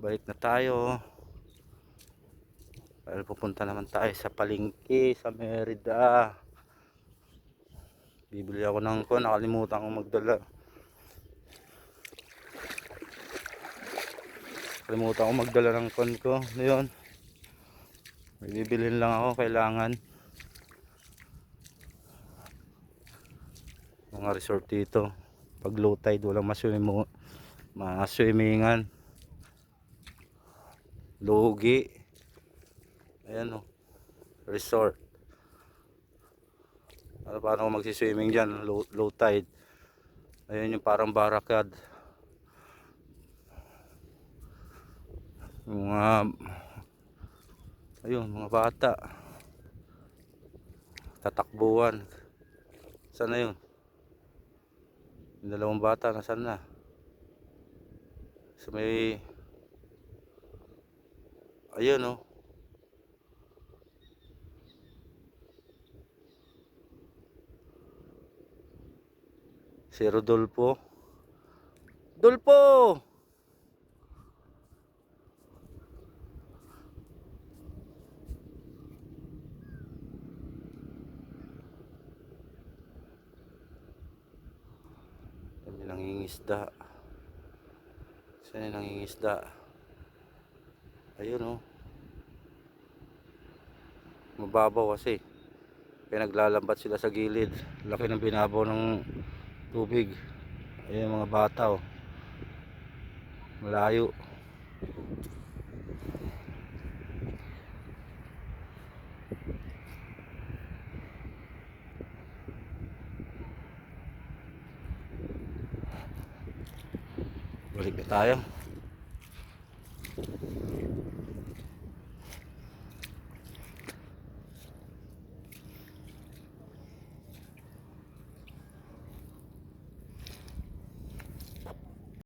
Balik na tayo. Dahil pupunta naman tayo sa palengke sa Merida. Bibili ako ng nakalimutan kong magdala. Nakalimutan kong magdala ng ko. Ngayon, may bibilhin lang ako, kailangan. Mga resort dito. Pag low tide, walang maswimmingan. Lugi. Ayan o. Resort. Paano ako magsiswimming dyan? Low tide. Ayan yung parang barakad. Mga bata. Tatakbuhan. Saan na yun? Yung dalawang bata, nasaan na? So may... Ayun o. Si Rodolfo. Dolpo! May nangingisda. Saan yung nangingisda? Ayun o. Mababaw kasi. Kaya naglalambat sila sa gilid. Laki ng binabaw ng tubig. Ayun mga bata o. Malayo. Balik na tayo.